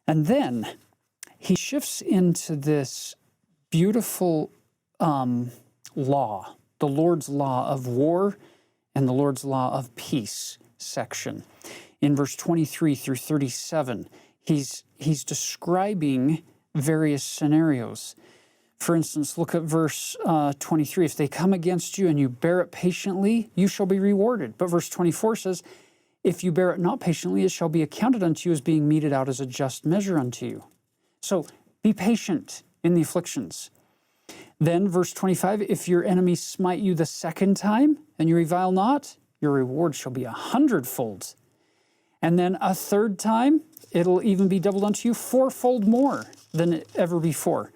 And then he shifts into this beautiful law, the Lord's law of war and the Lord's law of peace section. In verse 23 through 37, he's describing various scenarios. For instance, look at verse 23. If they come against you and you bear it patiently, you shall be rewarded. But verse 24 says, if you bear it not patiently, it shall be accounted unto you as being meted out as a just measure unto you. So be patient in the afflictions. Then verse 25, if your enemies smite you the second time and you revile not, your reward shall be 100-fold. And then a third time, it'll even be doubled unto you 4-fold more than ever before.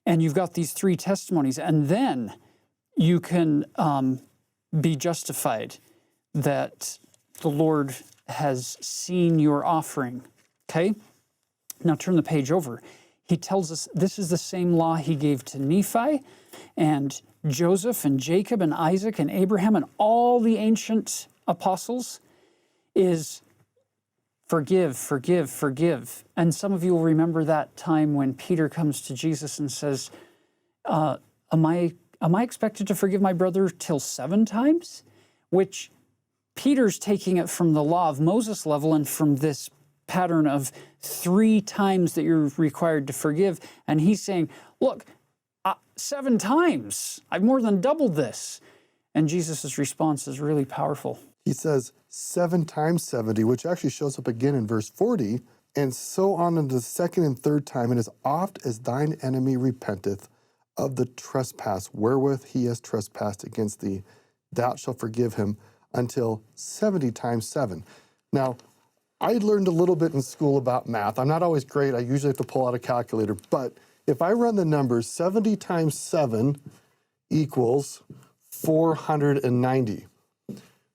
And you've got these 3 testimonies. And then you can be justified that the Lord has seen your offering. Okay? Now turn the page over. He tells us this is the same law he gave to Nephi and Joseph and Jacob and Isaac and Abraham and all the ancient apostles is forgive, forgive, forgive. And some of you will remember that time when Peter comes to Jesus and says, am I expected to forgive my brother till 7 times? Which Peter's taking it from the law of Moses level and from this pattern of 3 times that you're required to forgive. And he's saying, look, 7 times, I've more than doubled this. And Jesus' response is really powerful. He says 7 times 70, which actually shows up again in verse 40, and so on into the 2nd and 3rd time, and as oft as thine enemy repenteth of the trespass wherewith he has trespassed against thee, thou shalt forgive him until 70 times 7. Now, I learned a little bit in school about math. I'm not always great. I usually have to pull out a calculator. But if I run the numbers, 70 times 7 equals 490.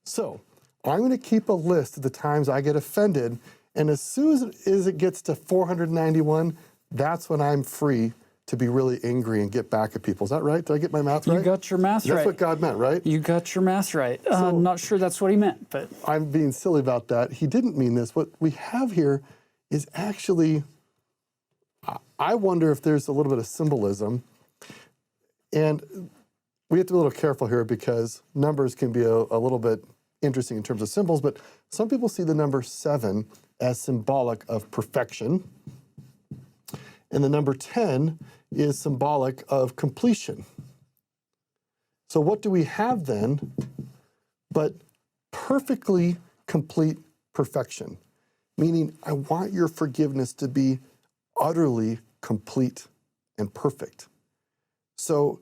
So I'm going to keep a list of the times I get offended. And as soon as it gets to 491, that's when I'm free to be really angry and get back at people. Is that right? Did I get my math right? You got your math right. That's what God meant, right? You got your math right. I'm not sure that's what he meant, but... I'm being silly about that. He didn't mean this. What we have here is actually, I wonder if there's a little bit of symbolism. And we have to be a little careful here because numbers can be a little bit interesting in terms of symbols, but some people see the number 7 as symbolic of perfection. And the number 10 is symbolic of completion. So what do we have then but perfectly complete perfection? Meaning, I want your forgiveness to be utterly complete and perfect. So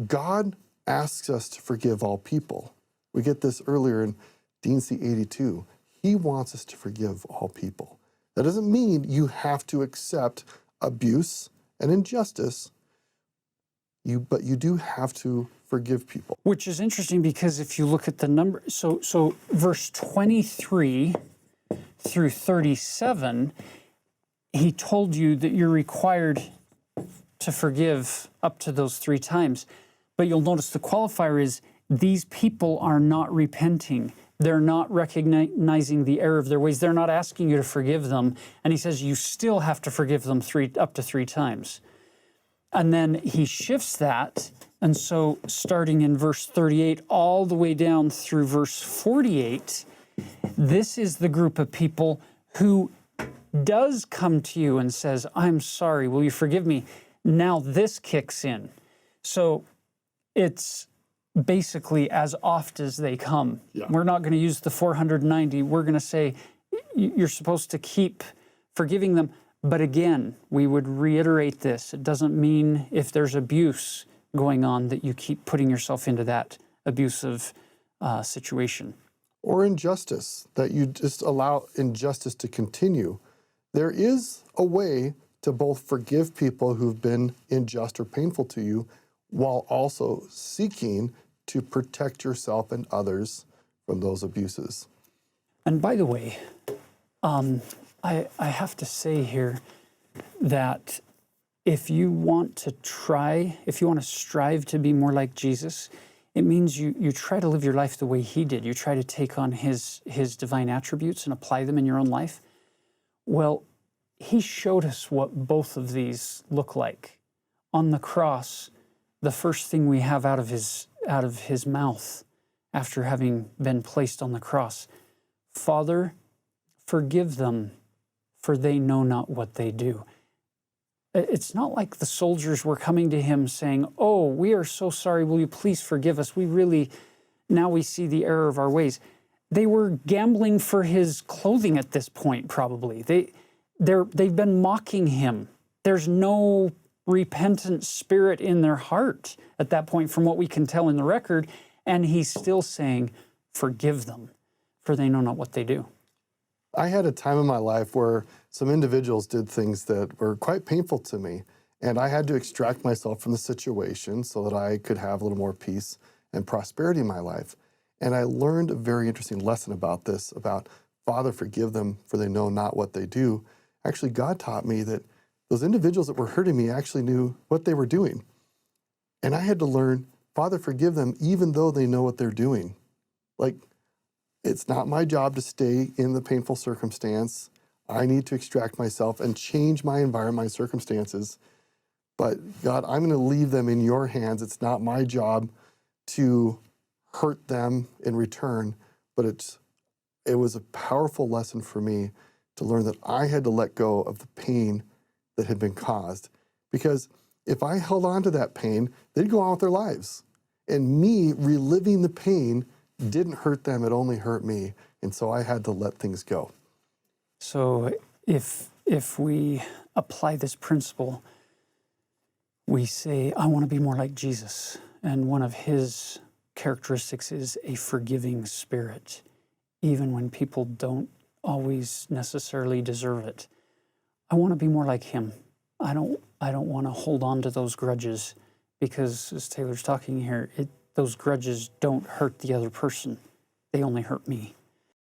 God asks us to forgive all people. We get this earlier in D&C 82. He wants us to forgive all people. That doesn't mean you have to accept abuse and injustice, but you do have to forgive people. Which is interesting because if you look at the number, so verse 23 through 37, he told you that you're required to forgive up to those 3 times. But you'll notice the qualifier is these people are not repenting. They're not recognizing the error of their ways. They're not asking you to forgive them. And he says you still have to forgive them up to 3 times. And then he shifts that. And so starting in verse 38 all the way down through verse 48, this is the group of people who does come to you and says, I'm sorry, will you forgive me? Now this kicks in. So it's basically as oft as they come. Yeah. We're not going to use the 490. We're going to say you're supposed to keep forgiving them. But again, we would reiterate this. It doesn't mean if there's abuse going on that you keep putting yourself into that abusive situation. Or injustice, that you just allow injustice to continue. There is a way to both forgive people who've been unjust or painful to you while also seeking to protect yourself and others from those abuses. And by the way, I have to say here that if you want to strive to be more like Jesus, it means you try to live your life the way he did. You try to take on his divine attributes and apply them in your own life. Well, he showed us what both of these look like. On the cross, the first thing we have out of his mouth after having been placed on the cross, Father, forgive them, for they know not what they do. It's not like the soldiers were coming to him saying, oh, we are so sorry, will you please forgive us? Now we see the error of our ways. They were gambling for his clothing at this point, probably. They've been mocking him. There's no repentant spirit in their heart at that point, from what we can tell in the record. And he's still saying, forgive them, for they know not what they do. I had a time in my life where some individuals did things that were quite painful to me, and I had to extract myself from the situation so that I could have a little more peace and prosperity in my life. And I learned a very interesting lesson about this, about Father, forgive them, for they know not what they do. Actually, God taught me that those individuals that were hurting me actually knew what they were doing. And I had to learn, Father, forgive them, even though they know what they're doing. Like, it's not my job to stay in the painful circumstance. I need to extract myself and change my environment, my circumstances. But God, I'm going to leave them in your hands. It's not my job to hurt them in return, but it was a powerful lesson for me to learn that I had to let go of the pain that had been caused. Because if I held on to that pain, they'd go on with their lives. And me reliving the pain didn't hurt them, it only hurt me. And so I had to let things go. So if we apply this principle, we say, I want to be more like Jesus. And one of his characteristics is a forgiving spirit, even when people don't always necessarily deserve it. I want to be more like him. I don't want to hold on to those grudges, because as Taylor's talking here, those grudges don't hurt the other person. They only hurt me.